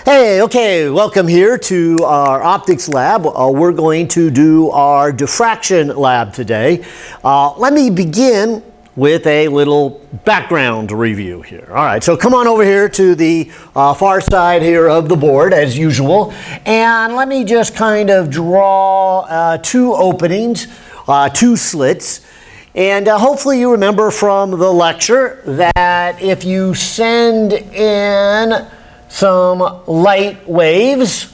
Hey, okay, welcome here to our optics lab. We're going to do our diffraction lab today. Let me begin with a little background review here. All right, so come on over here to the far side here of the board as usual, and let me just kind of draw two openings, two slits. And hopefully you remember from the lecture that if you send in some light waves,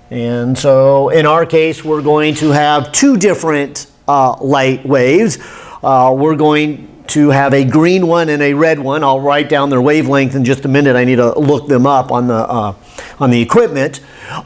and so in our case we're going to have two different light waves. We're going to have a green one and a red one. I'll write down their wavelength in just a minute. I need to look them up on the equipment.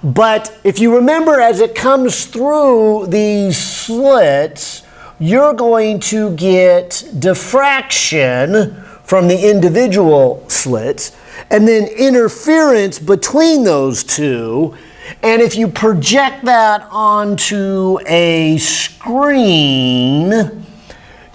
But if you remember, as it comes through these slits, you're going to get diffraction from the individual slits, and then interference between those two. And if you project that onto a screen,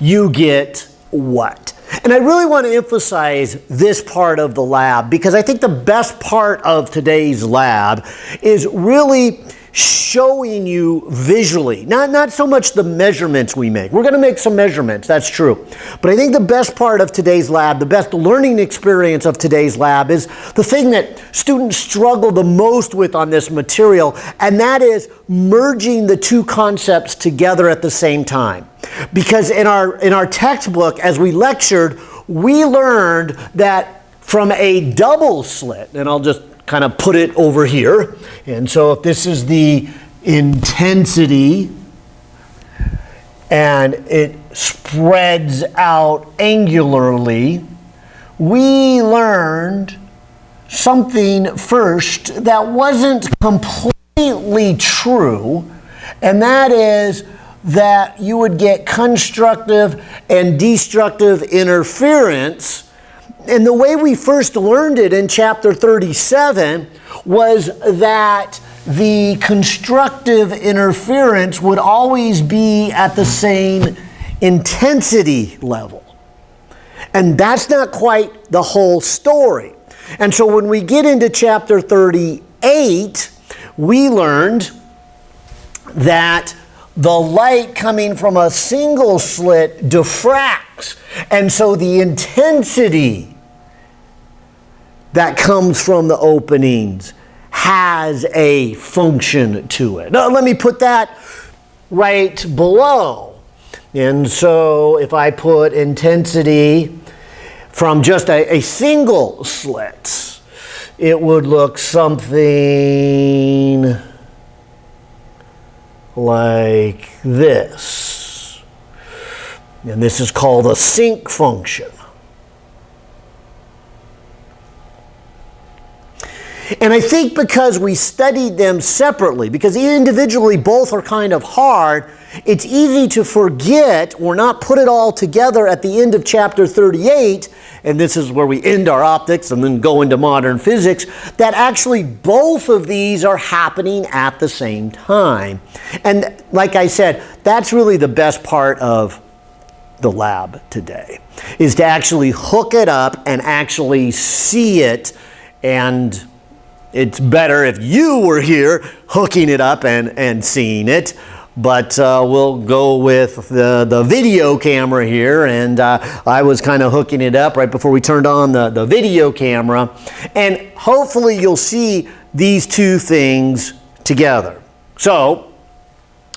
you get what? And I really want to emphasize this part of the lab, because I think the best part of today's lab is really showing you visually, not so much the measurements we make. We're going to make some measurements, that's true. But I think the best part of today's lab, the best learning experience of today's lab, is the thing that students struggle the most with on this material, and that is merging the two concepts together at the same time. Because in our textbook, as we lectured, we learned that from a double slit, and I'll just kind of put it over here. And so if this is the intensity and it spreads out angularly, we learned something first that wasn't completely true, and that is that you would get constructive and destructive interference. And the way we first learned it in chapter 37 was that the constructive interference would always be at the same intensity level. And that's not quite the whole story. And so when we get into chapter 38, we learned that the light coming from a single slit diffracts. And so the intensity that comes from the openings has a function to it. Now, let me put that right below. And so if I put intensity from just a single slit, it would look something like this. And this is called a sink function. And I think because we studied them separately, because individually both are kind of hard, it's easy to forget or not put it all together at the end of chapter 38, and this is where we end our optics and then go into modern physics, that actually both of these are happening at the same time. And like I said, that's really the best part of the lab today, is to actually hook it up and actually see it. And it's better if you were here hooking it up and seeing it, but we'll go with the video camera here, and I was kind of hooking it up right before we turned on the video camera, and hopefully you'll see these two things together. So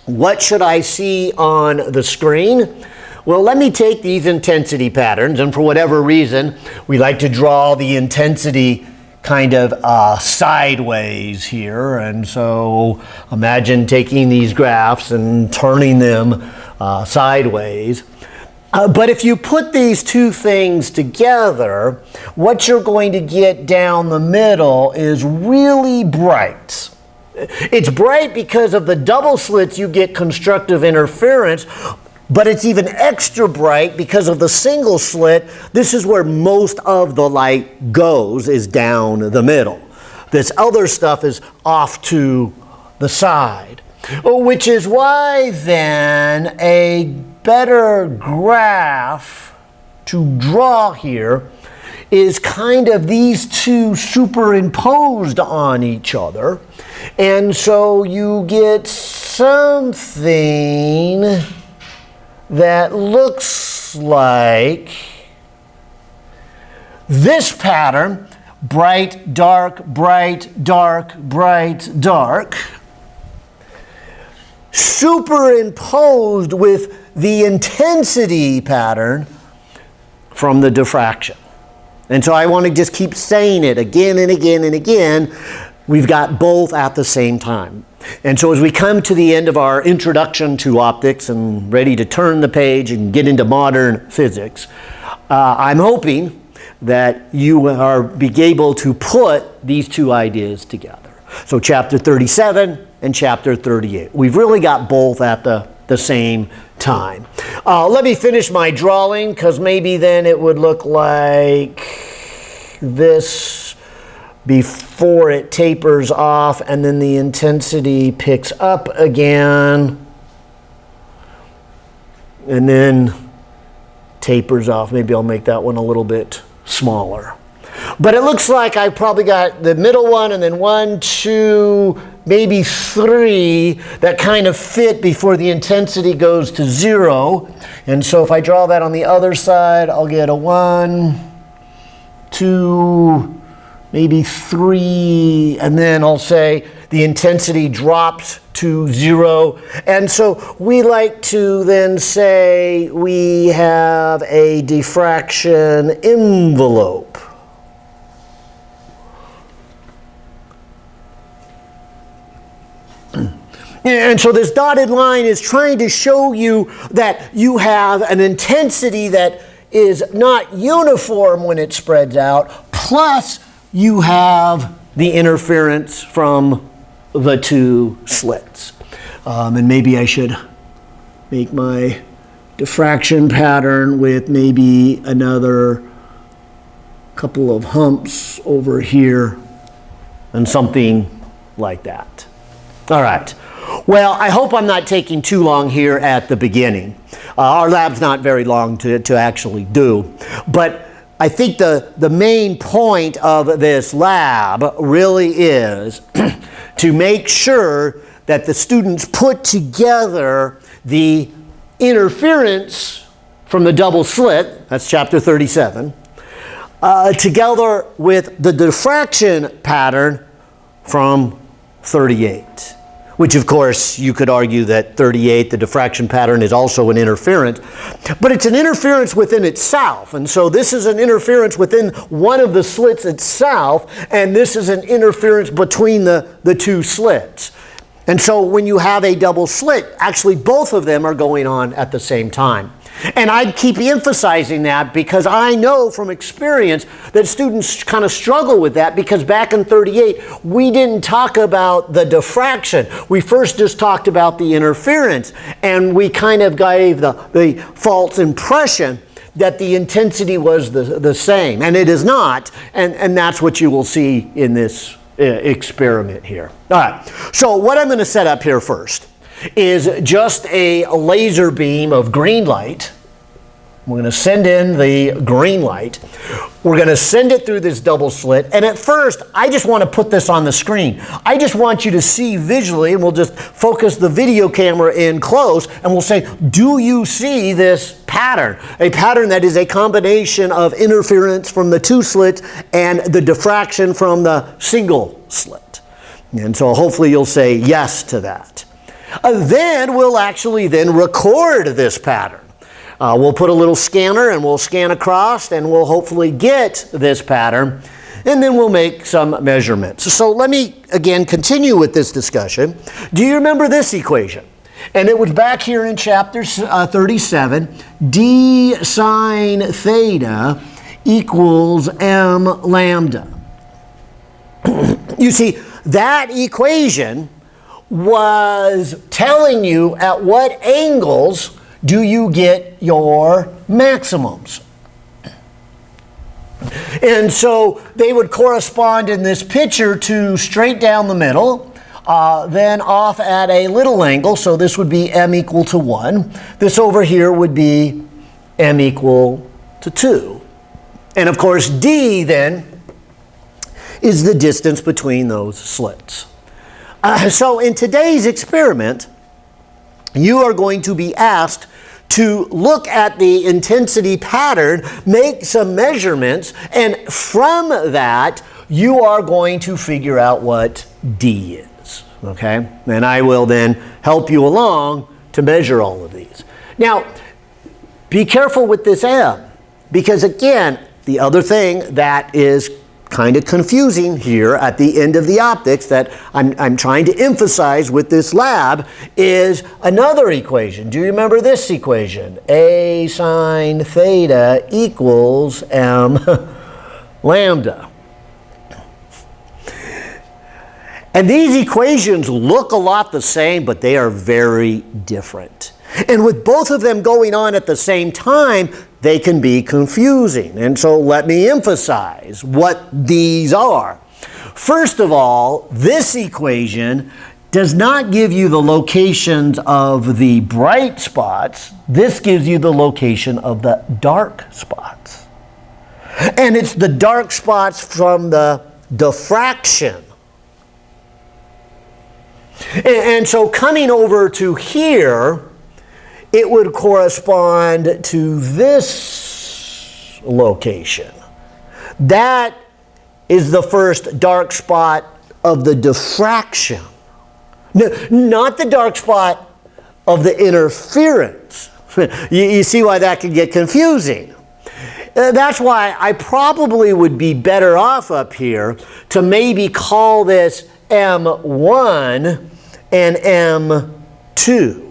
what should I see on the screen? Well, let me take these intensity patterns, and for whatever reason we like to draw the intensity kind of sideways here, and so imagine taking these graphs and turning them sideways. But if you put these two things together, what you're going to get down the middle is really bright. It's bright because of the double slits, you get constructive interference, but it's even extra bright because of the single slit. This is where most of the light goes, is down the middle. This other stuff is off to the side. Which is why then a better graph to draw here is kind of these two superimposed on each other. And so you get something that looks like this pattern: bright, dark, bright, dark, bright, dark, superimposed with the intensity pattern from the diffraction. And so I want to just keep saying it again and again and again. We've got both at the same time. And so as we come to the end of our introduction to optics and ready to turn the page and get into modern physics, I'm hoping that you are be able to put these two ideas together. So chapter 37 and chapter 38. We've really got both at the same time. Let me finish my drawing, because maybe then it would look like this before it tapers off, and then the intensity picks up again and then tapers off. Maybe I'll make that one a little bit smaller. But it looks like I probably got the middle one and then 1, 2, maybe 3 that kind of fit before the intensity goes to 0. And so if I draw that on the other side, I'll get a 1, 2, maybe 3, and then I'll say the intensity drops to 0. And so we like to then say we have a diffraction envelope. And so this dotted line is trying to show you that you have an intensity that is not uniform when it spreads out, plus you have the interference from the two slits. And maybe I should make my diffraction pattern with maybe another couple of humps over here and something like that. All right. Well, I hope I'm not taking too long here at the beginning. Our lab's not very long to actually do. But I think the main point of this lab really is to make sure that the students put together the interference from the double slit, that's chapter 37, together with the diffraction pattern from 38. Which, of course, you could argue that 38, the diffraction pattern, is also an interference. But it's an interference within itself. And so this is an interference within one of the slits itself, and this is an interference between the two slits. And so when you have a double slit, actually both of them are going on at the same time. And I keep emphasizing that because I know from experience that students kind of struggle with that, because back in 38, we didn't talk about the diffraction. We first just talked about the interference, and we kind of gave the false impression that the intensity was the same, and it is not, and that's what you will see in this experiment here. All right, so what I'm going to set up here first is just a laser beam of green light. We're going to send in the green light. We're going to send it through this double slit. And at first, I just want to put this on the screen. I just want you to see visually, and we'll just focus the video camera in close, and we'll say, do you see this pattern? A pattern that is a combination of interference from the two slits and the diffraction from the single slit. And so hopefully you'll say yes to that. Then we'll actually then record this pattern. We'll put a little scanner and we'll scan across, and we'll hopefully get this pattern, and then we'll make some measurements. So let me again continue with this discussion. Do you remember this equation? And it was back here in chapter 37. D sine theta equals m lambda. You see, that equation was telling you at what angles do you get your maximums. And so they would correspond in this picture to straight down the middle, then off at a little angle, so this would be m equal to 1. This over here would be m equal to 2. And of course, D then is the distance between those slits. So in today's experiment, you are going to be asked to look at the intensity pattern, make some measurements, and from that, you are going to figure out what D is, okay? And I will then help you along to measure all of these. Now, be careful with this M, because again, the other thing that is kind of confusing here at the end of the optics that I'm trying to emphasize with this lab is another equation. Do you remember this equation? A sine theta equals m lambda. And these equations look a lot the same, but they are very different. And with both of them going on at the same time, they can be confusing. And so let me emphasize what these are. First of all, this equation does not give you the locations of the bright spots. This gives you the location of the dark spots. And it's the dark spots from the diffraction. And so coming over to here, it would correspond to this location. That is the first dark spot of the diffraction. No, not the dark spot of the interference. You see why that can get confusing. That's why I probably would be better off up here to maybe call this M1 and M2.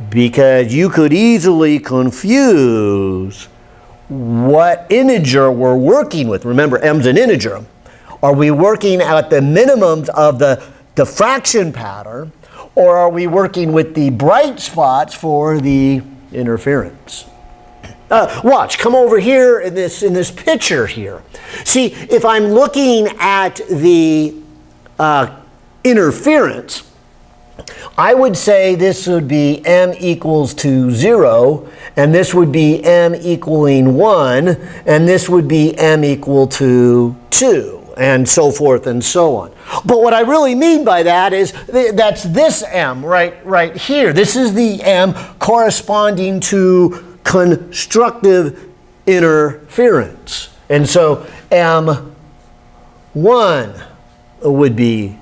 Because you could easily confuse what integer we're working with. Remember, m's an integer. Are we working at the minimums of the diffraction pattern, or are we working with the bright spots for the interference? Watch, come over here in this picture here. See, if I'm looking at the interference, I would say this would be m equals to 0, and this would be m equaling 1, and this would be m equal to 2, and so forth and so on. But what I really mean by that is that's this m right here. This is the m corresponding to constructive interference. And so m1 would be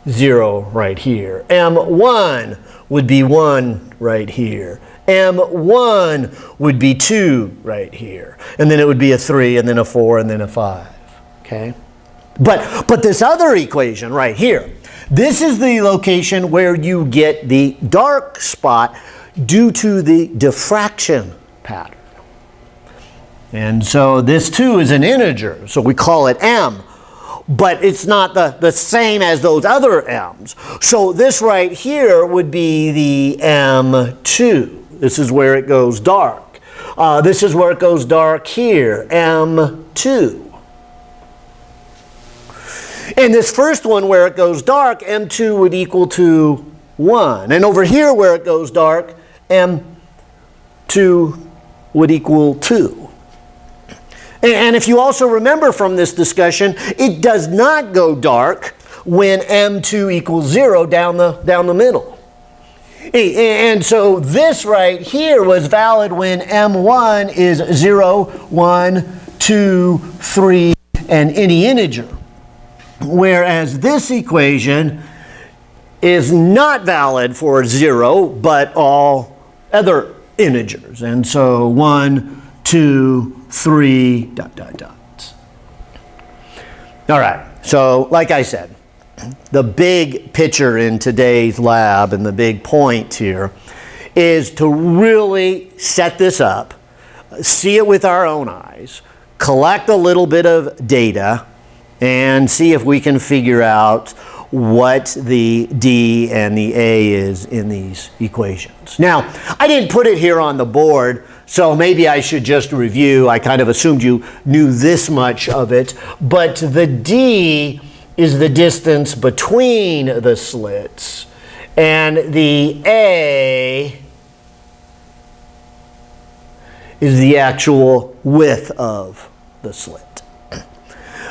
0 right here. M1 would be 1 right here. M1 would be 2 right here. And then it would be a 3, and then a 4, and then a 5. Okay? But this other equation right here, this is the location where you get the dark spot due to the diffraction pattern. And so this too is an integer, so we call it m. But it's not the same as those other m's. So this right here would be the M2. This is where it goes dark. This is where it goes dark here, M2. In this first one where it goes dark, M2 would equal to 1. And over here where it goes dark, M2 would equal 2. And if you also remember from this discussion, it does not go dark when M2 equals 0 down the middle. And so this right here was valid when M1 is 0, 1, 2, 3, and any integer. Whereas this equation is not valid for 0, but all other integers. And so 1, 2, 3, dot, dot, dot. All right, so like I said, the big picture in today's lab and the big point here is to really set this up, see it with our own eyes, collect a little bit of data, and see if we can figure out what the D and the A is in these equations. Now, I didn't put it here on the board, so maybe I should just review. I kind of assumed you knew this much of it, but the D is the distance between the slits, and the A is the actual width of the slit.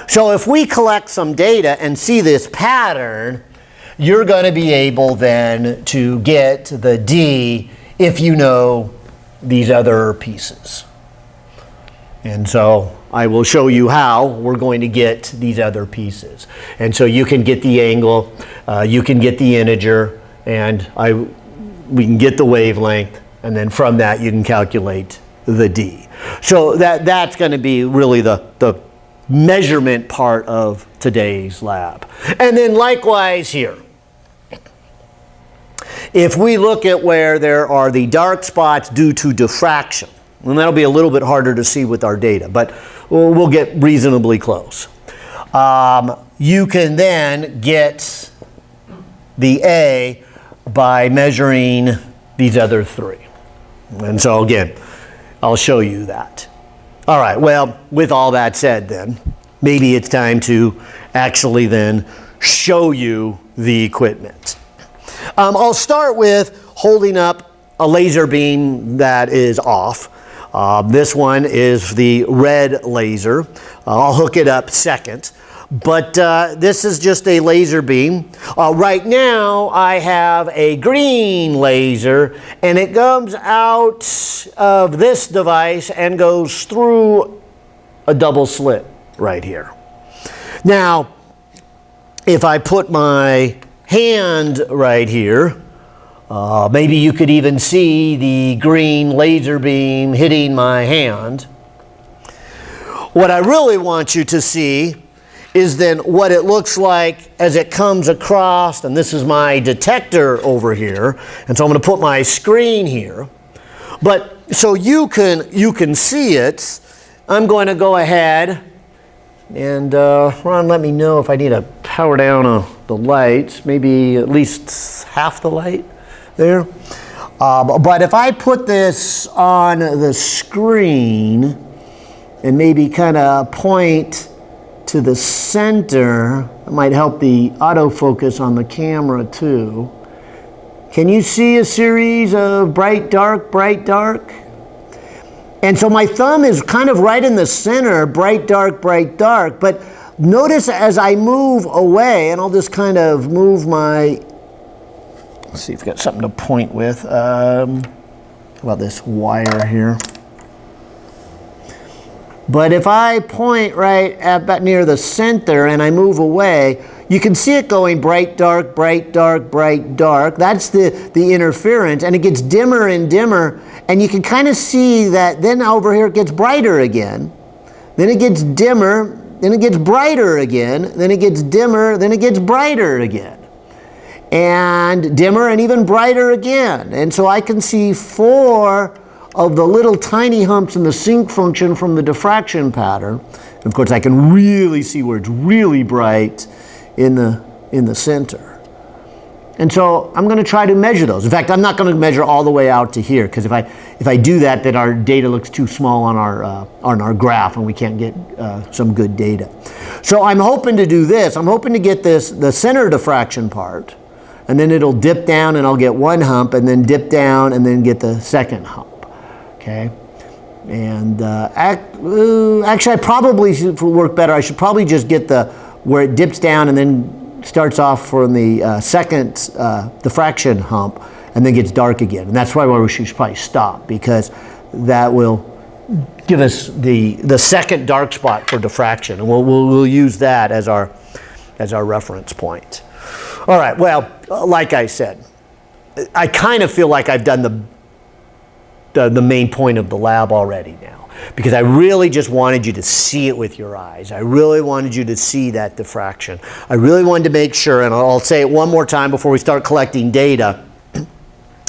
So if we collect some data and see this pattern, you're going to be able then to get the D if you know these other pieces. And so I will show you how we're going to get these other pieces. And so you can get the angle, you can get the integer, and we can get the wavelength, and then from that you can calculate the D. So that's going to be really the measurement part of today's lab. And then likewise here. If we look at where there are the dark spots due to diffraction, and that'll be a little bit harder to see with our data, but we'll get reasonably close. You can then get the A by measuring these other three. And so again, I'll show you that. All right, well, with all that said then, maybe it's time to actually then show you the equipment. I'll start with holding up a laser beam that is off. This one is the red laser. I'll hook it up second. But this is just a laser beam. Right now I have a green laser, and it comes out of this device and goes through a double slit right here. Now, if I put my hand right here, maybe you could even see the green laser beam hitting my hand. What I really want you to see is then what it looks like as it comes across, and this is my detector over here, and so I'm going to put my screen here. But so you can see it, I'm going to go ahead and Ron, let me know if I need to power down the lights, maybe at least half the light there. But if I put this on the screen and maybe kind of point to the center, it might help the autofocus on the camera too. Can you see a series of bright, dark, bright, dark? And so my thumb is kind of right in the center, bright, dark, but notice as I move away, and I'll just kind of move my, let's see if we've got something to point with. How about this wire here? But if I point right about near the center and I move away, you can see it going bright, dark, bright, dark, bright, dark. That's the interference, and it gets dimmer and dimmer, and you can kind of see that then over here it gets brighter again. Then it gets dimmer, then it gets brighter again, then it gets dimmer, then it gets brighter again. And dimmer and even brighter again. And so I can see 4 of the little tiny humps in the sync function from the diffraction pattern. And of course I can really see where it's really bright in the center. And so I'm going to try to measure those. In fact, I'm not going to measure all the way out to here, because if I do that, then our data looks too small on our graph and we can't get some good data. So I'm hoping to do this. I'm hoping to get the center diffraction part, and then it'll dip down and I'll get one hump, and then dip down and then get the second hump. Okay, and actually, I probably should work better. I should probably just get where it dips down and then starts off from the second diffraction hump and then gets dark again. And that's why we should probably stop, because that will give us the second dark spot for diffraction, and we'll use that as our reference point. All right. Well, like I said, I kind of feel like I've done the main point of the lab already now, because I really just wanted you to see it with your eyes. I really wanted you to see that diffraction. I really wanted to make sure, and I'll say it one more time before we start collecting data,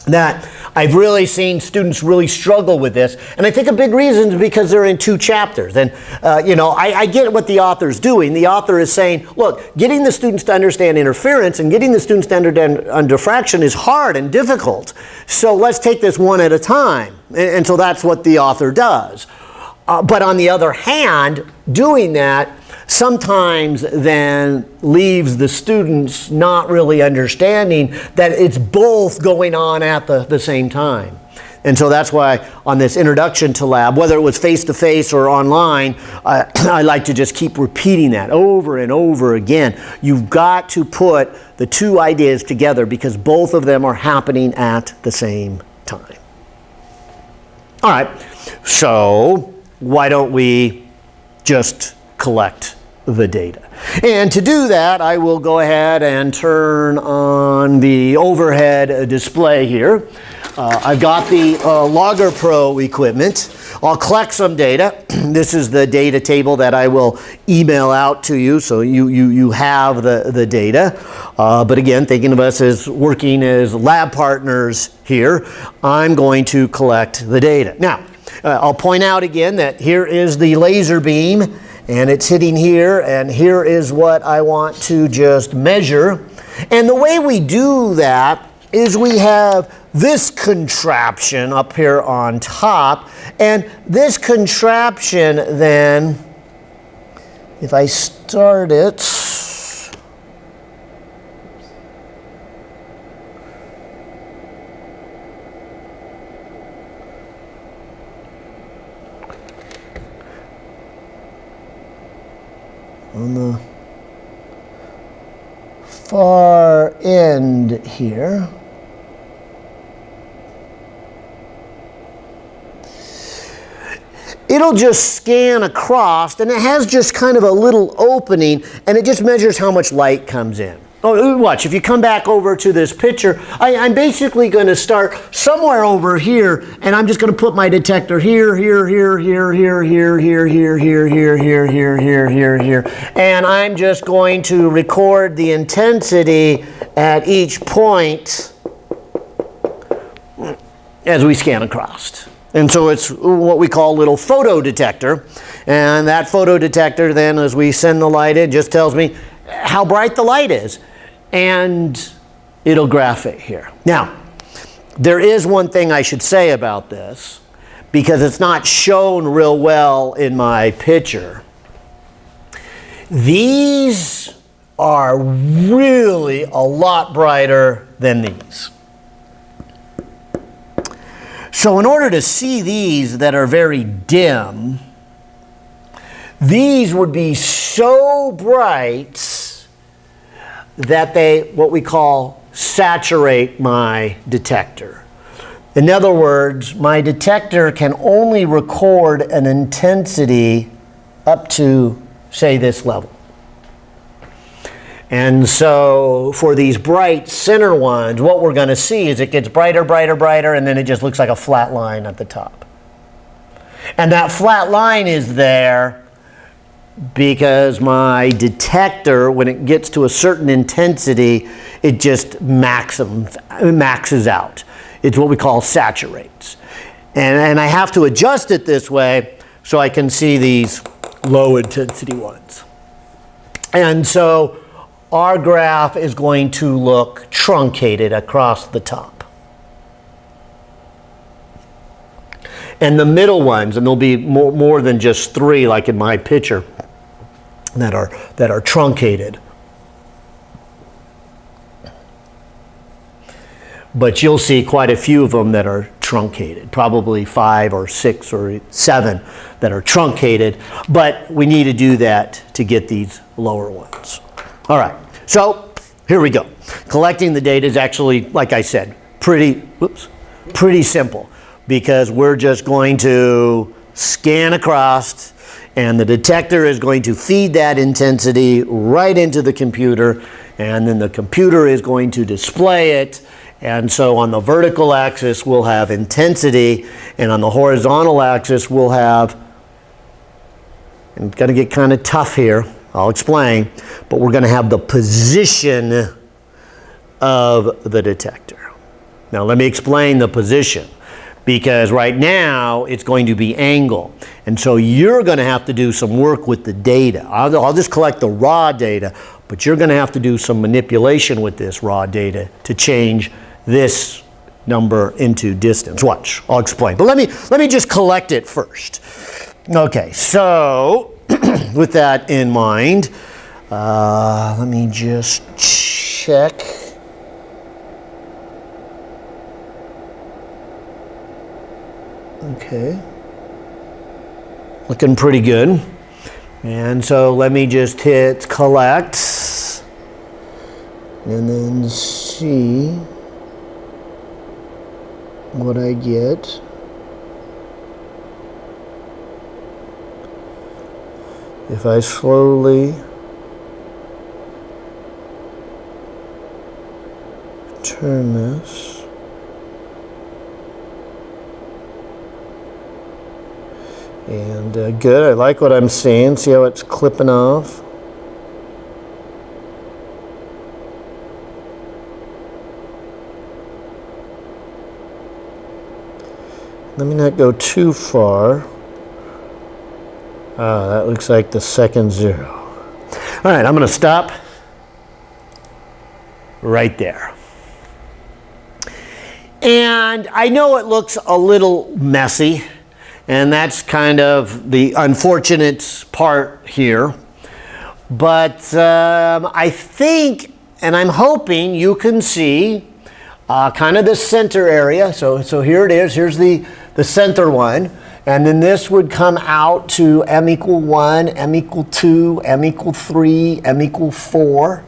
that I've really seen students really struggle with this, and I think a big reason is because they're in 2 chapters. And I get what the author's doing. The author is saying, look, getting the students to understand interference and getting the students to understand diffraction is hard and difficult. So let's take this one at a time. And so that's what the author does. But on the other hand, doing that sometimes then leaves the students not really understanding that it's both going on at the same time. And so that's why on this introduction to lab, whether it was face-to-face or online, I like to just keep repeating that over and over again. You've got to put the two ideas together because both of them are happening at the same time. All right, so why don't we just collect the data? And to do that, I will go ahead and turn on the overhead display here. I've got the Logger Pro equipment. I'll collect some data. This is the data table that I will email out to you, so you have the data. But again, thinking of us as working as lab partners here, I'm going to collect the data. Now, I'll point out again that here is the laser beam, and it's hitting here, and here is what I want to just measure. And the way we do that is we have this contraption up here on top, and this contraption then, if I start it, on the far end here, it'll just scan across, and it has just kind of a little opening, and it just measures how much light comes in. Oh, watch, if you come back over to this picture, I'm basically going to start somewhere over here, and I'm just going to put my detector here, and I'm just going to record the intensity at each point as we scan across. And so it's what we call a little photo detector, and that photo detector then, as we send the light in, just tells me how bright the light is, and it'll graph it here. Now, there is one thing I should say about this, because it's not shown real well in my picture. These are really a lot brighter than these. So in order to see these that are very dim, these would be so bright that they, what we call, saturate my detector. In other words, my detector can only record an intensity up to, say, this level. And so for these bright center ones, what we're going to see is it gets brighter, brighter, brighter, and then it just looks like a flat line at the top. And that flat line is there because my detector, when it gets to a certain intensity, it just maxes out. It's what we call saturates. And I have to adjust it this way so I can see these low intensity ones. And so our graph is going to look truncated across the top. And the middle ones, and there'll be more than just three like in my picture, that are truncated. But you'll see quite a few of them that are truncated, probably 5 or 6 or 7 that are truncated, but we need to do that to get these lower ones. All right, so here we go. Collecting the data is actually, like I said, pretty simple, because we're just going to scan across, and the detector is going to feed that intensity right into the computer, and then the computer is going to display it. And so on the vertical axis we'll have intensity, and on the horizontal axis we'll have, and it's going to get kind of tough here, I'll explain, but we're going to have the position of the detector. Now let me explain the position, because right now it's going to be angle, and so you're going to have to do some work with the data. I'll just collect the raw data, but you're going to have to do some manipulation with this raw data to change this number into distance. Watch, I'll explain. But let me just collect it first. Okay, so with that in mind, let me just check. Okay. Looking pretty good. And so let me just hit collect and then see what I get. If I slowly turn this, and good, I like what I'm seeing. See how it's clipping off? Let me not go too far. Ah, that looks like the second 0. All right, I'm going to stop right there. And I know it looks a little messy, and that's kind of the unfortunate part here. But I think, and I'm hoping you can see kind of the center area. So here it is. Here's the center one. And then this would come out to m equal 1, m equal 2, m equal 3, m equal 4.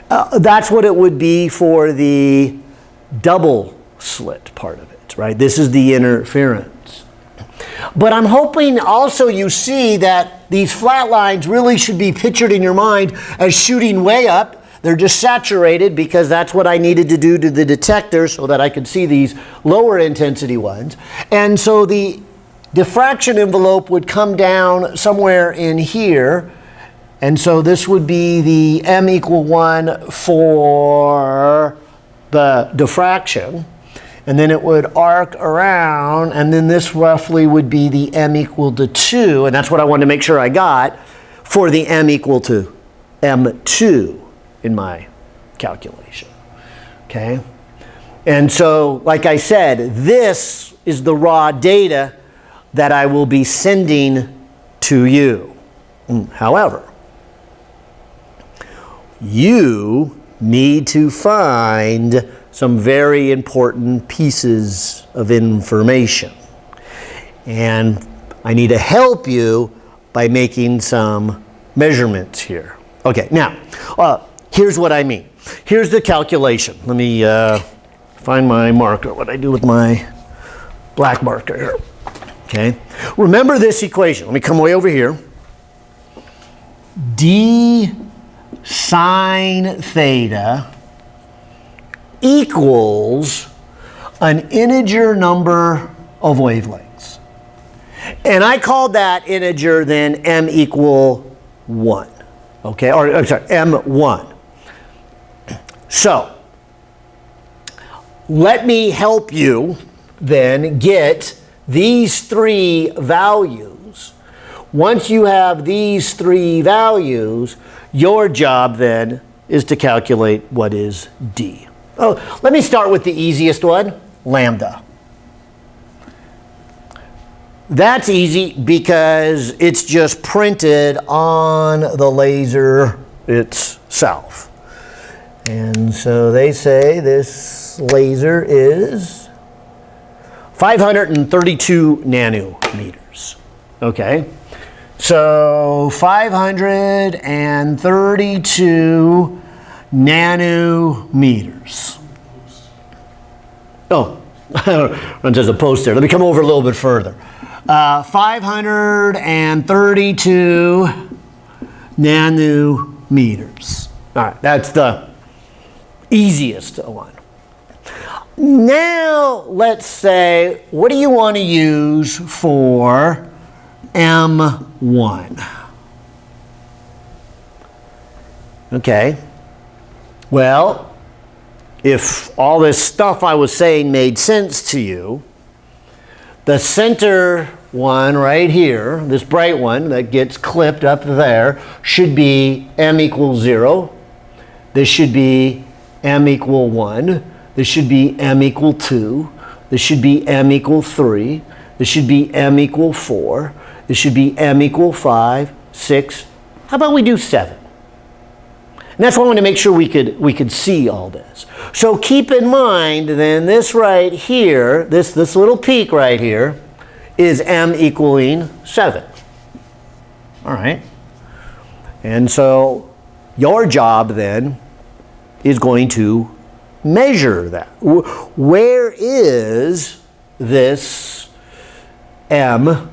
That's what it would be for the double slit part of it, right? This is the interference. But I'm hoping also you see that these flat lines really should be pictured in your mind as shooting way up. They're just saturated because that's what I needed to do to the detector so that I could see these lower intensity ones. And so the diffraction envelope would come down somewhere in here. And so this would be the m equal 1 for the diffraction. And then it would arc around, and then this roughly would be the m equal to 2. And that's what I wanted to make sure I got for the m equal to m2. In my calculation, okay? And so, like I said, this is the raw data that I will be sending to you. However, you need to find some very important pieces of information. And I need to help you by making some measurements here. Okay, now, here's what I mean. Here's the calculation. Let me find my marker, what I do with my black marker here. Okay. Remember this equation. Let me come way over here. D sine theta equals an integer number of wavelengths. And I called that integer then m equal 1. Okay, or I'm sorry, m1. So, let me help you then get these 3 values. Once you have these 3 values, your job then is to calculate what is D. Oh, let me start with the easiest one, lambda. That's easy because it's just printed on the laser itself. And so they say this laser is 532 nanometers. Okay? So 532 nanometers. Oh, there's a post there. Let me come over a little bit further. 532 nanometers. All right, that's the easiest one. Now, let's say, what do you want to use for M1? Okay. Well, if all this stuff I was saying made sense to you, the center one right here, this bright one that gets clipped up there, should be m equals 0. This should be m equal 1. This should be m equal 2. This should be m equal 3. This should be m equal 4. This should be m equal 5, 6. How about we do 7? And that's why I wanted to make sure we could see all this. So keep in mind then this right here, this little peak right here, is m equaling 7. All right. And so your job then is going to measure that. Where is this m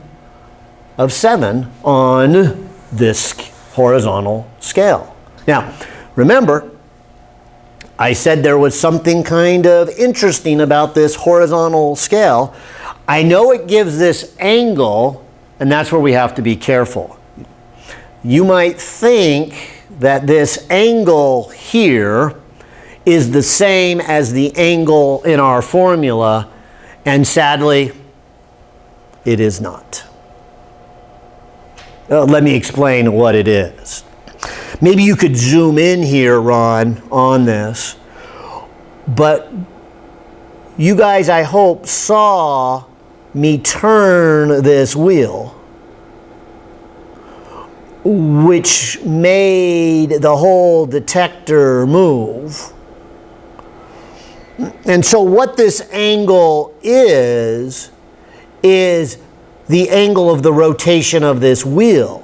of 7 on this horizontal scale? Now, remember, I said there was something kind of interesting about this horizontal scale. I know it gives this angle, and that's where we have to be careful. You might think that this angle here is the same as the angle in our formula, and sadly, it is not. Let me explain what it is. Maybe you could zoom in here, Ron, on this, but you guys, I hope, saw me turn this wheel, which made the whole detector move. And so what this angle is the angle of the rotation of this wheel.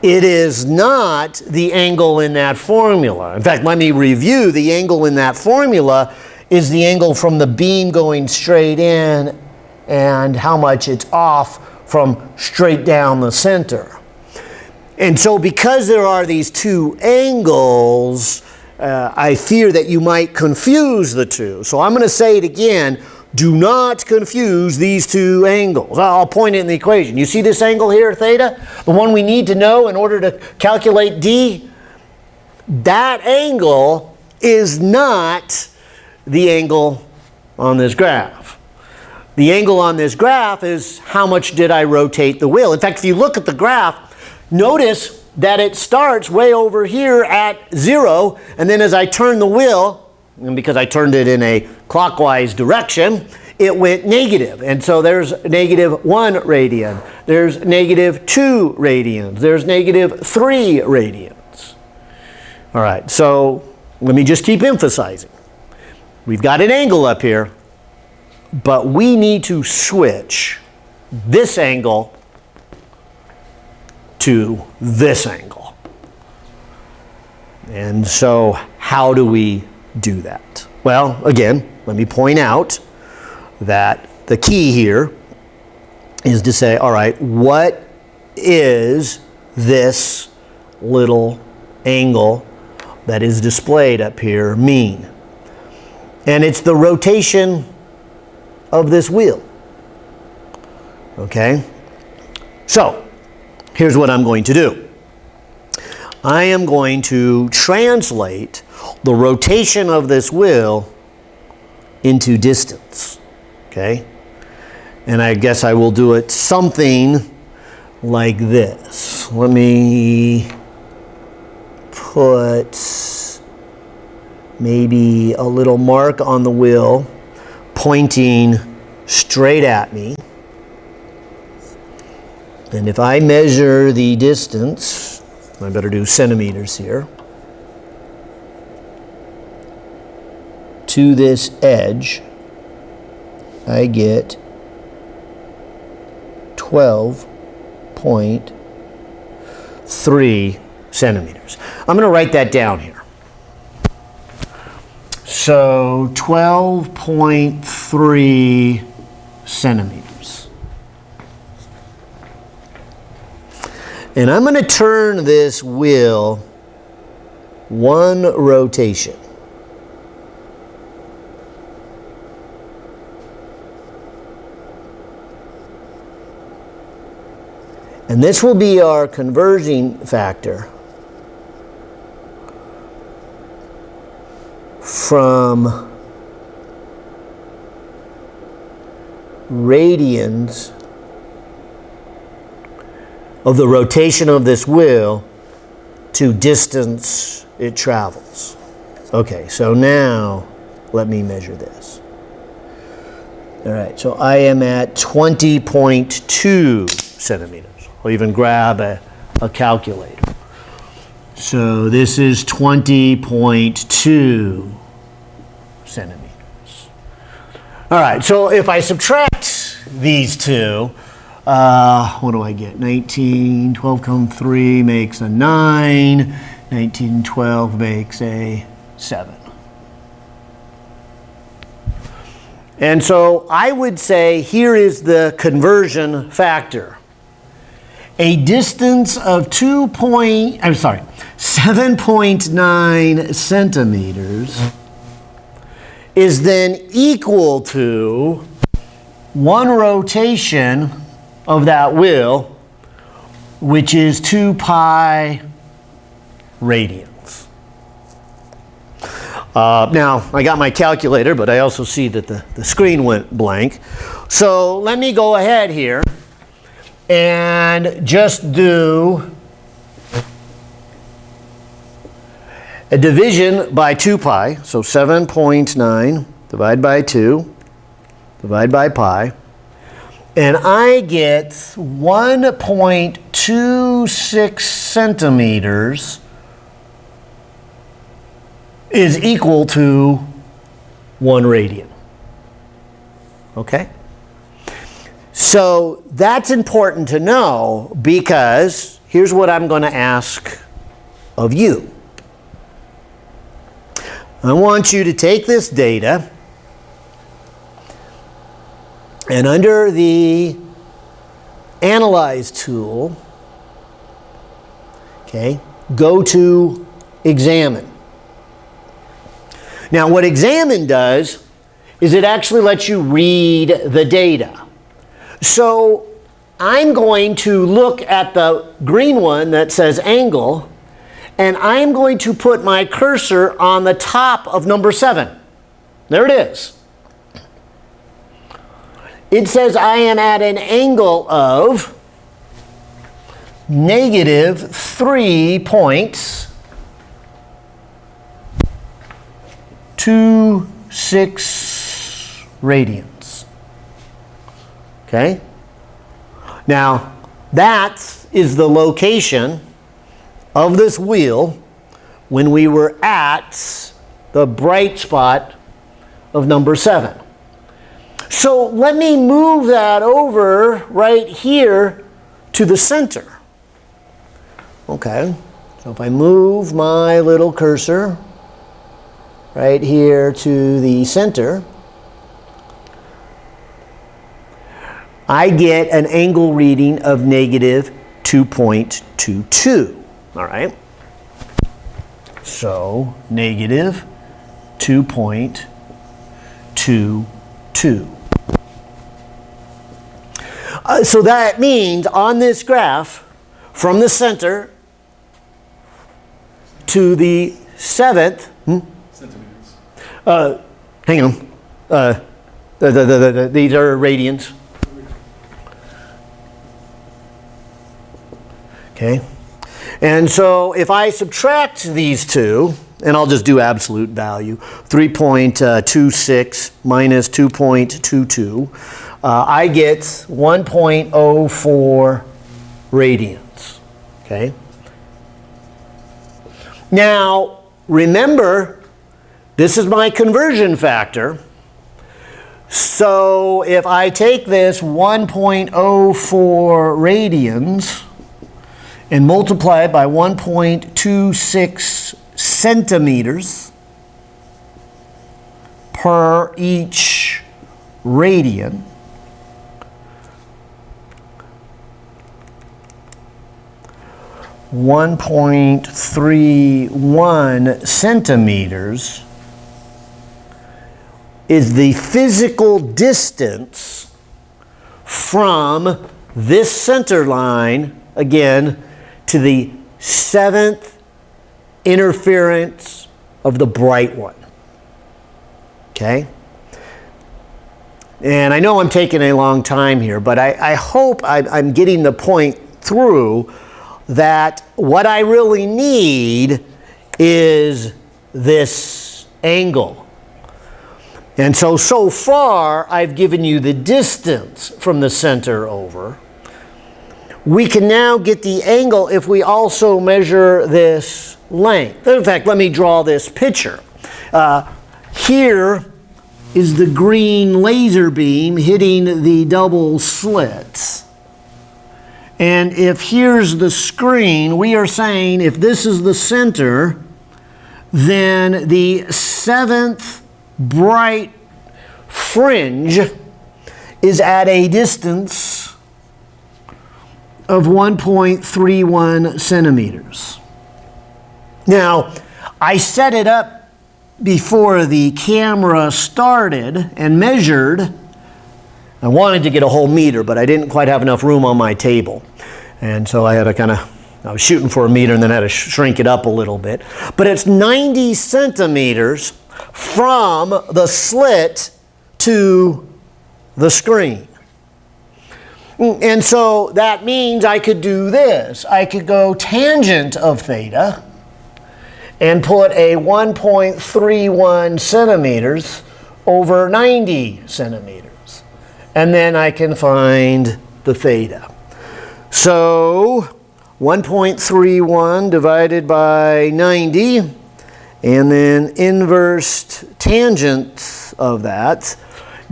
It is not the angle in that formula. In fact, let me review. The angle in that formula is the angle from the beam going straight in and how much it's off from straight down the center. And so because there are these two angles, I fear that you might confuse the two. So I'm going to say it again. Do not confuse these two angles. I'll point it in the equation. You see this angle here, theta? The one we need to know in order to calculate d? That angle is not the angle on this graph. The angle on this graph is how much did I rotate the wheel. In fact, if you look at the graph, notice that it starts way over here at 0, and then as I turn the wheel, and because I turned it in a clockwise direction, it went negative. And so there's negative 1 radian, there's negative 2 radians, there's negative 3 radians. All right, so let me just keep emphasizing. We've got an angle up here, but we need to switch this angle to this angle. And so how do we do that? Well, again, let me point out that the key here is to say, all right, what is this little angle that is displayed up here mean? And it's the rotation of this wheel. Okay? So, here's what I'm going to do. I am going to translate the rotation of this wheel into distance. Okay? And I guess I will do it something like this. Let me put maybe a little mark on the wheel pointing straight at me. And if I measure the distance, I better do centimeters here, to this edge, I get 12.3 centimeters. I'm going to write that down here. So 12.3 centimeters. And I'm going to turn this wheel one rotation. And this will be our converging factor from radians of the rotation of this wheel to distance it travels. Okay, so now let me measure this. All right, so I am at 20.2 centimeters. I'll even grab a calculator. So this is 20.2 centimeters. All right, so if I subtract these two, what do I get? 19, 12 come 3 makes a 9. 19, 12 makes a 7. And so I would say here is the conversion factor. A distance of 7.9 centimeters is then equal to one rotation of that wheel, which is 2 pi radians. Now, I got my calculator, but I also see that the screen went blank. So let me go ahead here and just do a division by 2 pi. So 7.9 divided by 2 divided by pi. And I get 1.26 centimeters is equal to 1 radian. Okay? So that's important to know, because here's what I'm going to ask of you. I want you to take this data and under the Analyze tool, okay, go to Examine. Now what Examine does is it actually lets you read the data. So I'm going to look at the green one that says angle, and I'm going to put my cursor on the top of number 7. There it is. It says I am at an angle of negative 3.26 radians. Okay? Now, that is the location of this wheel when we were at the bright spot of number 7. So let me move that over right here to the center. Okay, so if I move my little cursor right here to the center, I get an angle reading of negative 2.22. All right, so negative 2.22. So that means on this graph, from the center to the 7th, centimeters. Hang on, these are radians. Okay, and so if I subtract these two, and I'll just do absolute value, 3.26 minus 2.22, I get 1.04 radians. Okay. Now, remember, this is my conversion factor. So if I take this 1.04 radians and multiply it by 1.26 centimeters per each radian, .31 centimeters is the physical distance from this center line, again, to the 7th interference of the bright one. Okay? And I know I'm taking a long time here, but I hope I'm getting the point through that what I really need is this angle. And so far, I've given you the distance from the center over. we can now get the angle if we also measure this length. In fact, let me draw this picture. Here is the green laser beam hitting the double slits. And if here's the screen, we are saying if this is the center, then the 7th bright fringe is at a distance of 1.31 centimeters. Now, I set it up before the camera started and measured. I wanted to get a whole meter, but I didn't quite have enough room on my table. And so I had to I was shooting for a meter and then had to shrink it up a little bit. But it's 90 centimeters from the slit to the screen. And so that means I could do this. I could go tangent of theta and put a 1.31 centimeters over 90 centimeters. And then I can find the theta. So 1.31 divided by 90, and then inverse tangent of that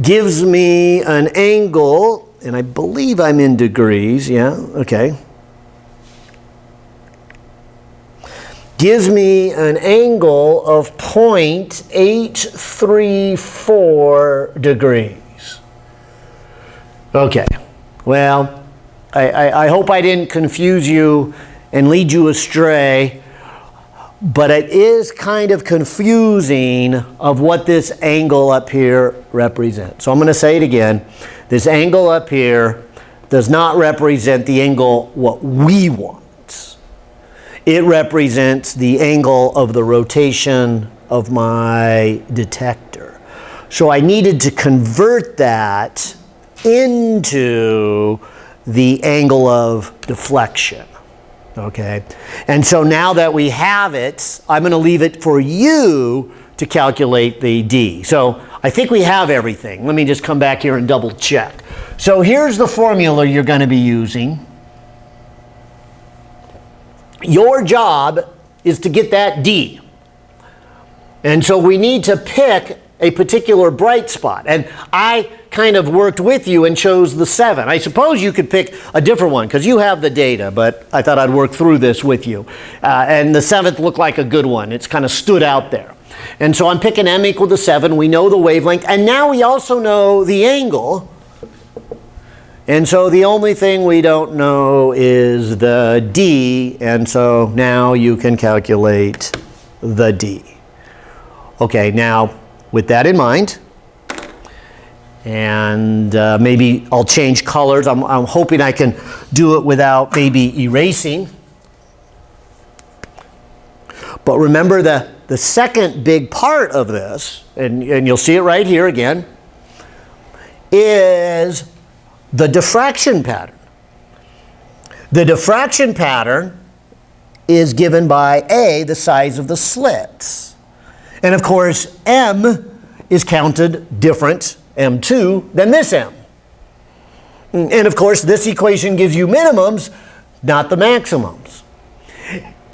gives me an angle, and I believe I'm in degrees, yeah, okay. Gives me an angle of 0.834 degrees. Okay, well, I hope I didn't confuse you and lead you astray, but it is kind of confusing of what this angle up here represents. So I'm going to say it again. This angle up here does not represent the angle what we want. It represents the angle of the rotation of my detector. So I needed to convert that into the angle of deflection. Okay? And so now that we have it, I'm going to leave it for you to calculate the D. So I think we have everything. Let me just come back here and double check. So here's the formula you're going to be using. Your job is to get that D. And so we need to pick a particular bright spot. And I kind of worked with you and chose the 7. I suppose you could pick a different one because you have the data, but I thought I'd work through this with you. And the 7th looked like a good one. It's kind of stood out there. And so I'm picking m equal to 7. We know the wavelength. And now we also know the angle. And so the only thing we don't know is the D. And so now you can calculate the D. Okay, now with that in mind, and maybe I'll change colors. I'm hoping I can do it without maybe erasing. But remember the second big part of this, and you'll see it right here again, is the diffraction pattern. The diffraction pattern is given by A, the size of the slits. And of course, M is counted different, M2, than this M. And of course, this equation gives you minimums, not the maximums.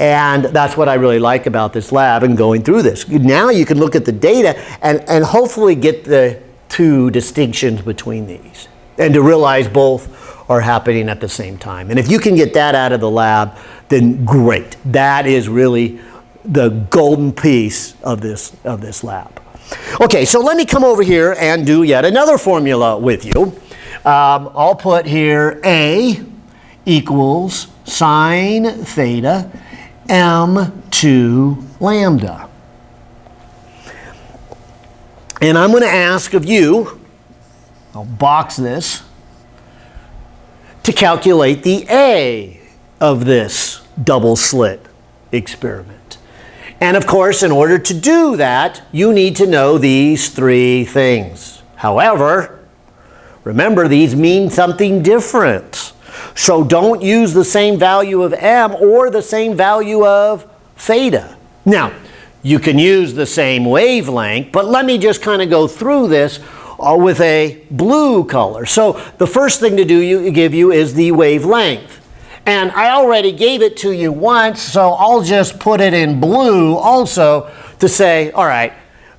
And that's what I really like about this lab and going through this. Now you can look at the data and hopefully get the two distinctions between these and to realize both are happening at the same time. And if you can get that out of the lab, then great. That is really the golden piece of this lab. Okay, so let me come over here and do yet another formula with you. I'll put here A equals sine theta m2 lambda. And I'm going to ask of you, I'll box this, to calculate the A of this double slit experiment. And of course, in order to do that, you need to know these three things. However, remember, these mean something different. So don't use the same value of M or the same value of theta. Now, you can use the same wavelength, but let me just kind of go through this with a blue color. So the first thing to do give you is the wavelength. And I already gave it to you once, so I'll just put it in blue also to say, all right,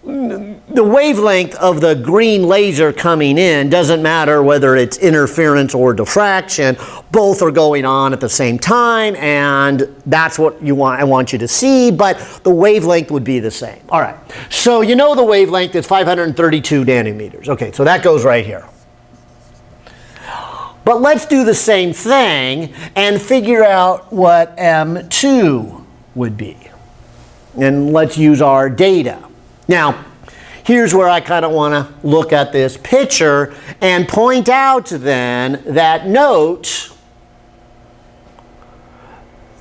the wavelength of the green laser coming in doesn't matter whether it's interference or diffraction. Both are going on at the same time, and that's what I want you to see, but the wavelength would be the same. All right, so you know the wavelength is 532 nanometers. Okay, so that goes right here. But let's do the same thing and figure out what M2 would be. And let's use our data. Now, here's where I kind of want to look at this picture and point out then that note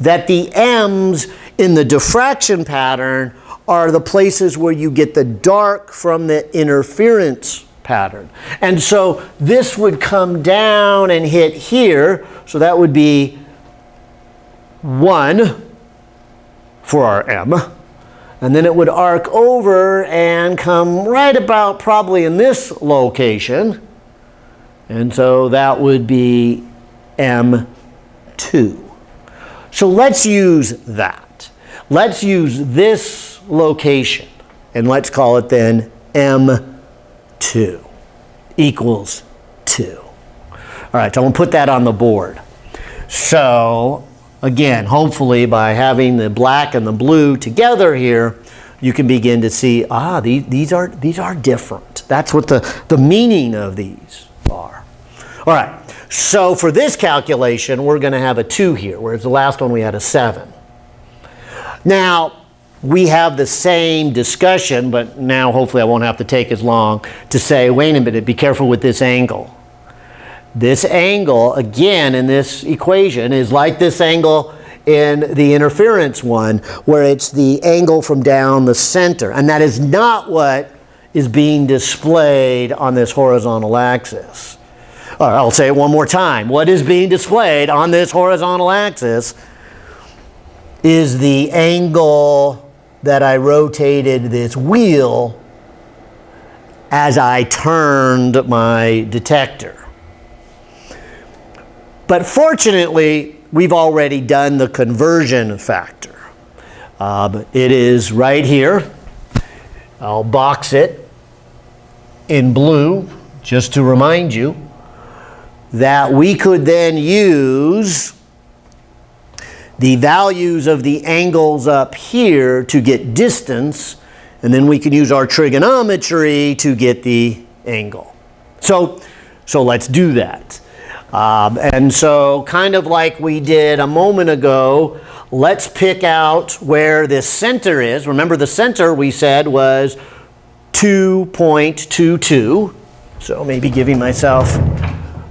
that the M's in the diffraction pattern are the places where you get the dark from the interference pattern. And so this would come down and hit here, so that would be 1 for our M. And then it would arc over and come right about probably in this location. And so that would be M2. So let's use that. Let's use this location. And let's call it then M2 equals 2. All right, so I'm going to put that on the board. So again, hopefully by having the black and the blue together here, you can begin to see, these are different. That's what the meaning of these are. All right, so for this calculation, we're going to have a 2 here, whereas the last one we had a 7. Now, we have the same discussion, but now hopefully I won't have to take as long to say, wait a minute, be careful with this angle. This angle, again, in this equation is like this angle in the interference one, where it's the angle from down the center. And that is not what is being displayed on this horizontal axis. All right, I'll say it one more time. What is being displayed on this horizontal axis is the angle that I rotated this wheel as I turned my detector. But fortunately, we've already done the conversion factor. It is right here. I'll box it in blue just to remind you that we could then use the values of the angles up here to get distance, and then we can use our trigonometry to get the angle. So let's do that. And so kind of like we did a moment ago, let's pick out where this center is. Remember, the center we said was 2.22. So maybe giving myself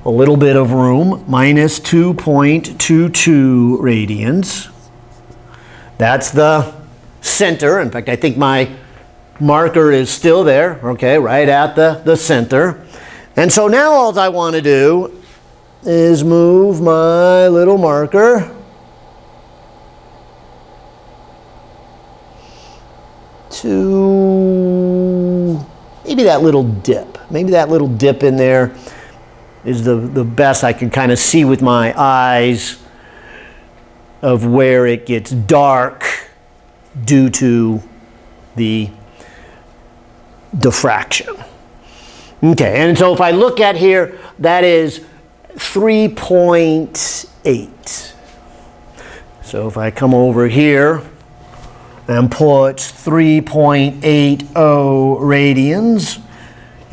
a little bit of room, minus 2.22 radians. That's the center. In fact, I think my marker is still there, okay, right at the center. And so now all I want to do is move my little marker to maybe that little dip. Maybe that little dip in there is the best I can kind of see with my eyes of where it gets dark due to the diffraction. Okay, and so if I look at here, that is 3.8. So if I come over here and put 3.80 radians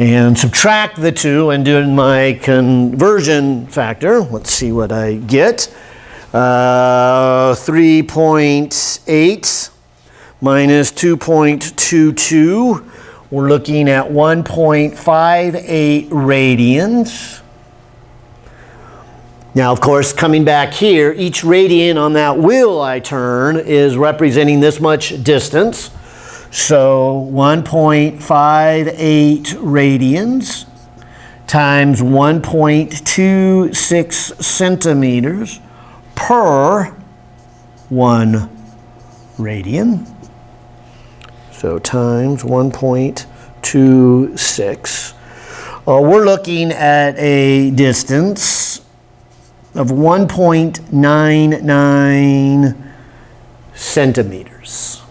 and subtract the 2 and do my conversion factor, let's see what I get. 3.8 minus 2.22, we're looking at 1.58 radians. Now, of course, coming back here, each radian on that wheel I turn is representing this much distance. So 1.58 radians times 1.26 centimeters per 1 radian. So times 1.26. We're looking at a distance of 1.99 centimeters.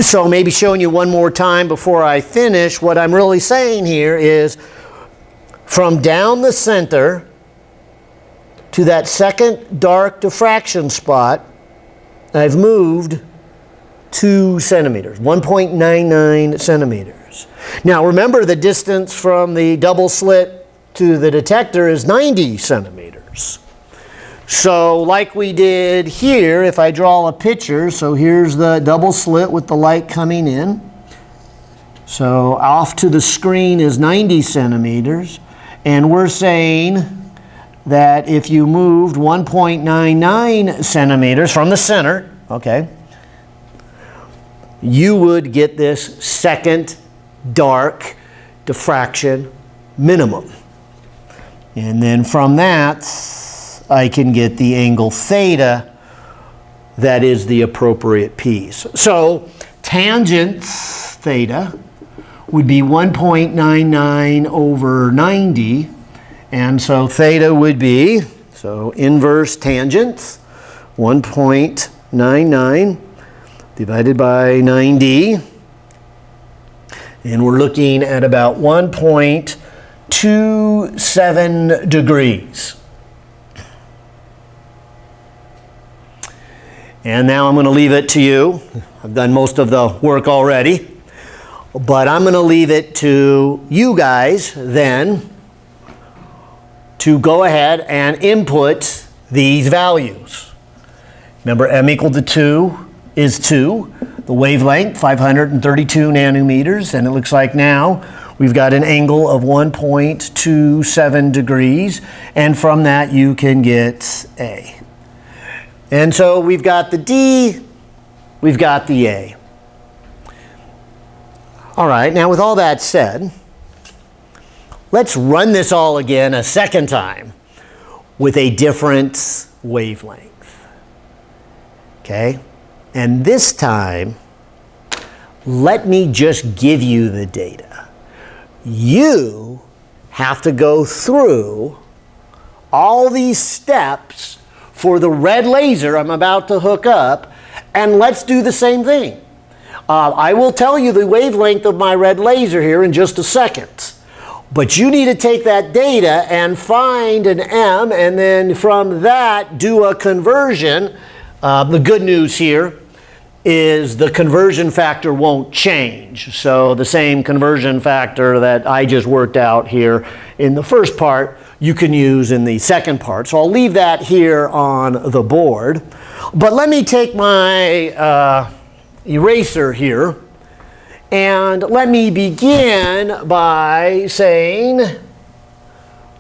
So maybe showing you one more time before I finish, what I'm really saying here is from down the center to that second dark diffraction spot, I've moved 2 centimeters, 1.99 centimeters. Now remember, the distance from the double slit to the detector is 90 centimeters. So like we did here, if I draw a picture, so here's the double slit with the light coming in. So off to the screen is 90 centimeters. And we're saying that if you moved 1.99 centimeters from the center, okay, you would get this second dark diffraction minimum. And then from that, I can get the angle theta that is the appropriate piece. So tangent theta would be 1.99 over 90. And so theta would be, so inverse tangent, 1.99 divided by 90. And we're looking at about 1.27 degrees. And now I'm going to leave it to you. I've done most of the work already. But I'm going to leave it to you guys then to go ahead and input these values. Remember, m equal to 2 is 2. The wavelength, 532 nanometers. And it looks like now we've got an angle of 1.27 degrees. And from that you can get A. And so we've got the D, we've got the A. All right, now with all that said, let's run this all again a second time with a different wavelength. Okay? And this time, let me just give you the data. You have to go through all these steps for the red laser I'm about to hook up, and let's do the same thing. I will tell you the wavelength of my red laser here in just a second. But you need to take that data and find an M, and then from that do a conversion. The good news here is the conversion factor won't change. So the same conversion factor that I just worked out here in the first part, you can use in the second part. So I'll leave that here on the board. But let me take my eraser here, and let me begin by saying,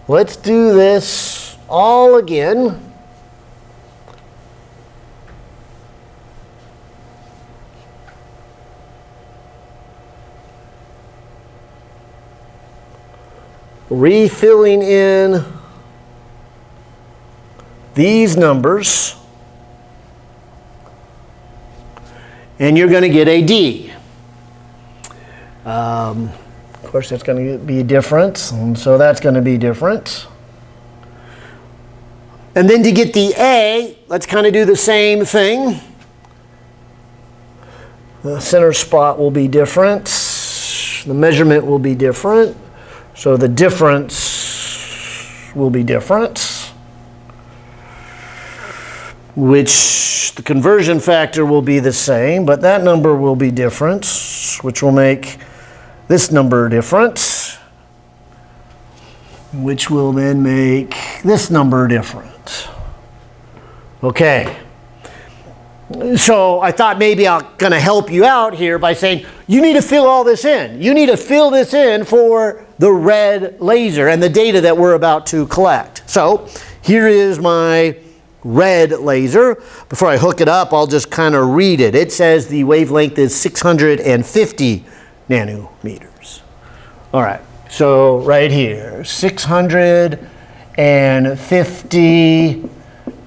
let's do this all again. Refilling in these numbers, and you're going to get a D. Of course, that's going to be different, and so that's going to be different. And then to get the A, let's kind of do the same thing. The center spot will be different. The measurement will be different. So the difference will be different, which the conversion factor will be the same, but that number will be different, which will make this number different, which will then make this number different. Okay. So I thought maybe I'm going to help you out here by saying you need to fill all this in. You need to fill this in for the red laser and the data that we're about to collect. So here is my red laser. Before I hook it up, I'll just kind of read it. It says the wavelength is 650 nanometers. All right, so right here, 650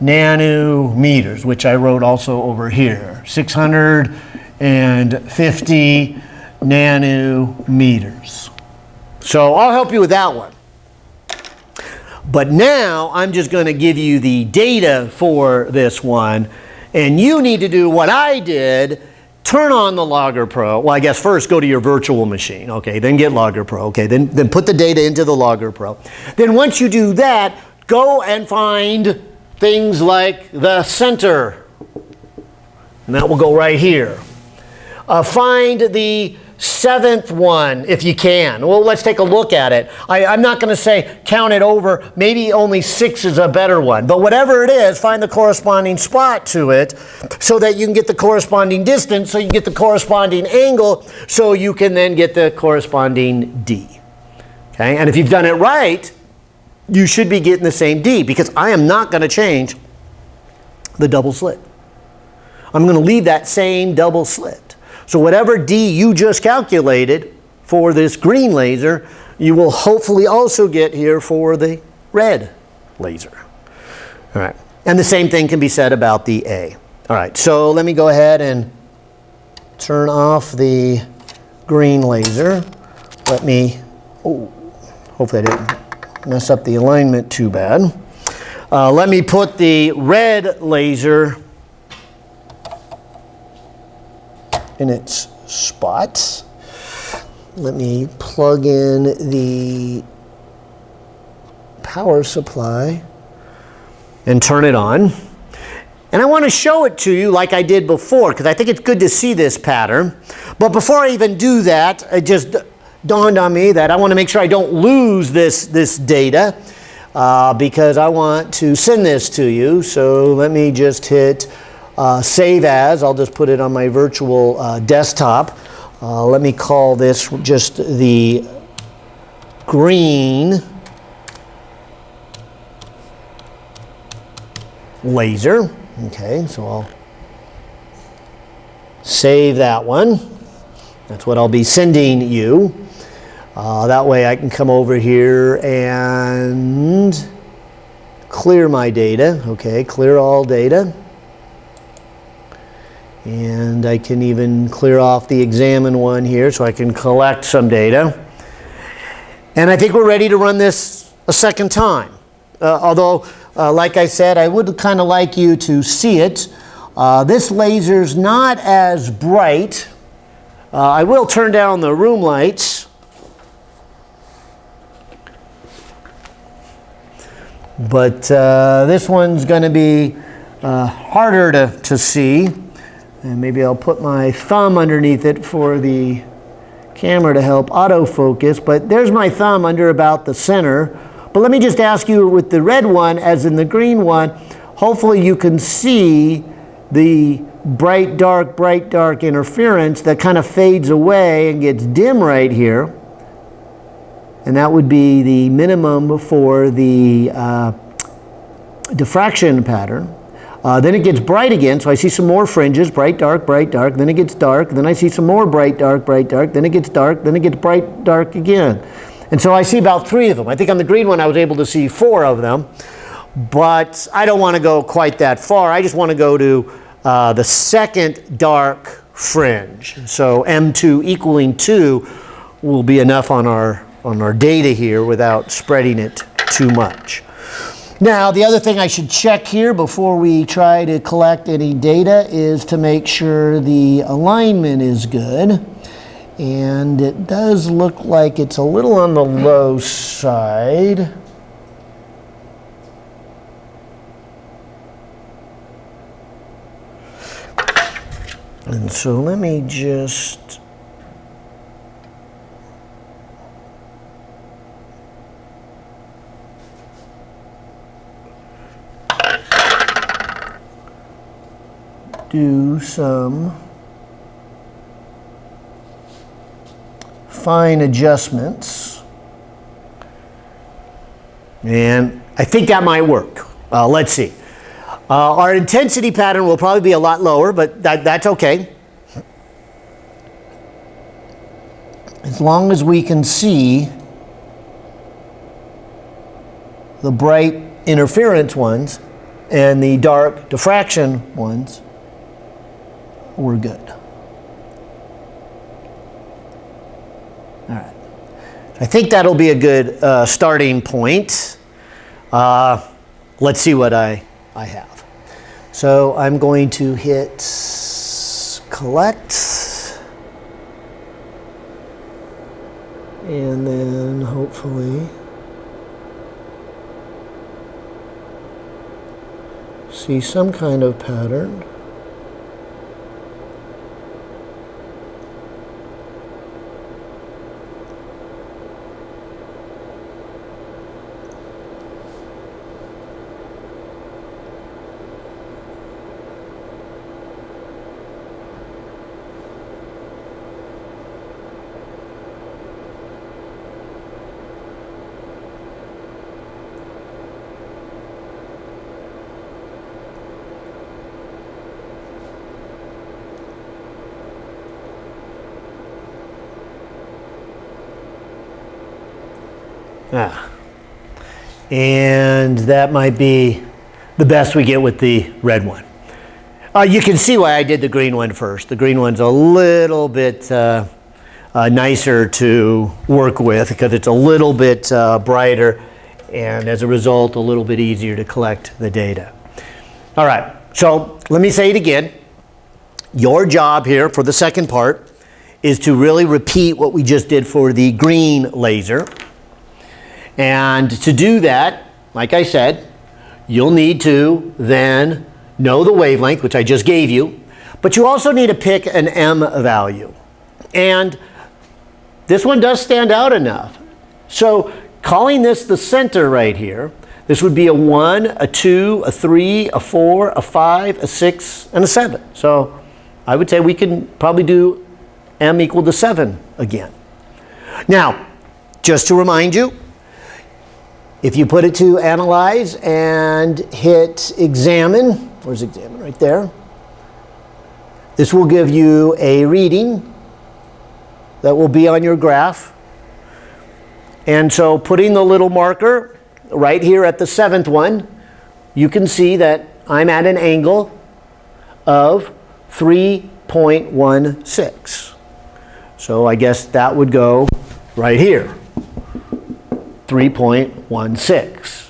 nanometers, which I wrote also over here. 650 nanometers. So I'll help you with that one. But now I'm just going to give you the data for this one, and you need to do what I did. Turn on the Logger Pro. Well, I guess first go to your virtual machine. Okay, then get Logger Pro. Okay, then put the data into the Logger Pro. Then once you do that, go and find things like the center. And that will go right here. Find the seventh one if you can. Well, let's take a look at it. I'm not going to say count it over. Maybe only 6 is a better one. But whatever it is, find the corresponding spot to it so that you can get the corresponding distance, so you get the corresponding angle, so you can then get the corresponding D. Okay? And if you've done it right, you should be getting the same D, because I am not going to change the double slit. I'm going to leave that same double slit. So whatever D you just calculated for this green laser, you will hopefully also get here for the red laser. All right. And the same thing can be said about the A. All right. So let me go ahead and turn off the green laser. Let me, hopefully I didn't mess up the alignment too bad. Let me put the red laser in its spots. Let me plug in the power supply and turn it on. And I want to show it to you like I did before, because I think it's good to see this pattern. But before I even do that, it just dawned on me that I want to make sure I don't lose this data, because I want to send this to you. So let me just hit save as. I'll just put it on my virtual desktop. Let me call this just the green laser. Okay, so I'll save that one. That's what I'll be sending you. That way I can come over here and clear my data. Okay, clear all data. And I can even clear off the examine one here so I can collect some data. And I think we're ready to run this a second time. Although, like I said, I would kind of like you to see it. This laser's not as bright. I will turn down the room lights. But this one's going to be harder to see. And maybe I'll put my thumb underneath it for the camera to help autofocus. But there's my thumb under about the center. But let me just ask you, with the red one as in the green one, hopefully you can see the bright, dark interference that kind of fades away and gets dim right here. And that would be the minimum for the diffraction pattern. Then it gets bright again, so I see some more fringes, bright, dark, then it gets dark, then I see some more bright, dark, then it gets dark, then it gets bright, dark again. And so I see about 3 of them. I think on the green one I was able to see 4 of them, but I don't want to go quite that far. I just want to go to the second dark fringe. So M2 equaling 2 will be enough on our data here without spreading it too much. Now, the other thing I should check here before we try to collect any data is to make sure the alignment is good. And it does look like it's a little on the low side. And so let me just do some fine adjustments. And I think that might work. Let's see. Our intensity pattern will probably be a lot lower, but that's okay. As long as we can see the bright interference ones and the dark diffraction ones, we're good. All right. I think that'll be a good starting point. Let's see what I have. So I'm going to hit collect, and then hopefully see some kind of pattern. And that might be the best we get with the red one. You can see why I did the green one first. The green one's a little bit nicer to work with because it's a little bit brighter, and as a result a little bit easier to collect the data. All right, so let me say it again. Your job here for the second part is to really repeat what we just did for the green laser. And to do that, like I said, you'll need to then know the wavelength, which I just gave you, but you also need to pick an M value. And this one does stand out enough. So calling this the center right here, this would be a 1, a 2, a 3, a 4, a 5, a 6, and a 7. So I would say we can probably do M equal to 7 again. Now, just to remind you, if you put it to analyze and hit examine, where's examine? Right there. This will give you a reading that will be on your graph. And so putting the little marker right here at the 7th one, you can see that I'm at an angle of 3.16. So I guess that would go right here. 3.16.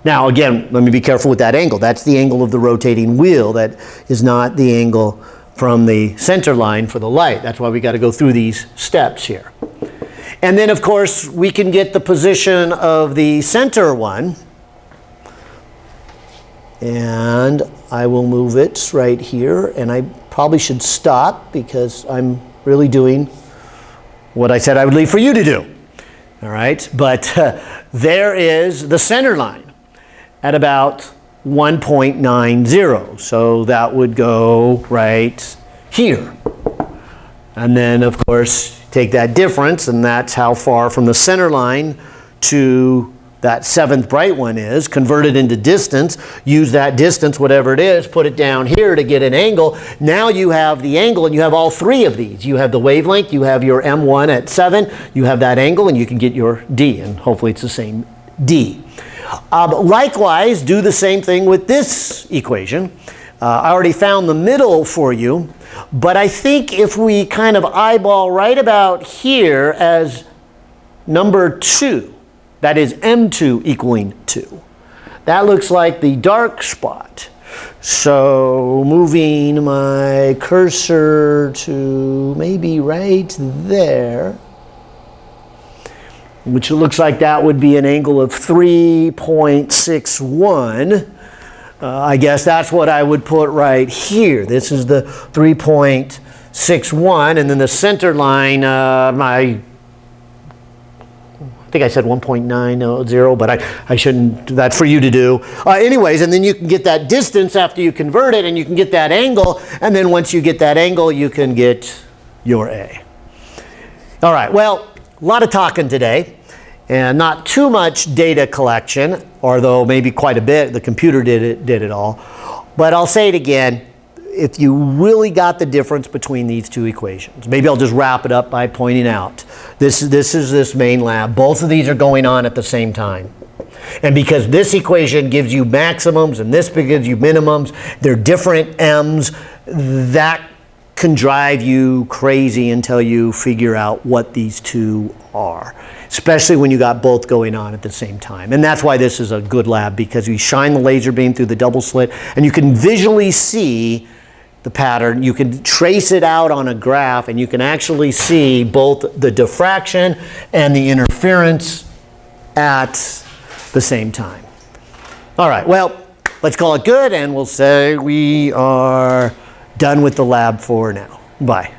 Now again, let me be careful with that angle. That's the angle of the rotating wheel. That is not the angle from the center line for the light. That's why we got to go through these steps here. And then of course we can get the position of the center one. And I will move it right here, and I probably should stop because I'm really doing what I said I would leave for you to do. All right, but there is the center line at about 1.90. So that would go right here. And then, of course, take that difference, and that's how far from the center line to that 7th bright one is, convert it into distance, use that distance, whatever it is, put it down here to get an angle. Now you have the angle, and you have all three of these. You have the wavelength, you have your M1 at 7, you have that angle, and you can get your D, and hopefully it's the same D. Likewise, do the same thing with this equation. I already found the middle for you, but I think if we kind of eyeball right about here as number 2, that is M2 equaling 2. That looks like the dark spot. So moving my cursor to maybe right there, which looks like that would be an angle of 3.61. I guess that's what I would put right here. This is the 3.61, and then the center line, I think I said 1.90, but I shouldn't, that's for you to do. Anyways, and then you can get that distance after you convert it, and you can get that angle, and then once you get that angle, you can get your A. All right, well, a lot of talking today, and not too much data collection, although maybe quite a bit. The computer did it all. But I'll say it again, if you really got the difference between these two equations, maybe I'll just wrap it up by pointing out, this is this main lab. Both of these are going on at the same time. And because this equation gives you maximums and this gives you minimums, they're different M's, that can drive you crazy until you figure out what these two are, especially when you got both going on at the same time. And that's why this is a good lab, because you shine the laser beam through the double slit and you can visually see the pattern. You can trace it out on a graph and you can actually see both the diffraction and the interference at the same time. All right, well, let's call it good and we'll say we are done with the lab for now. Bye.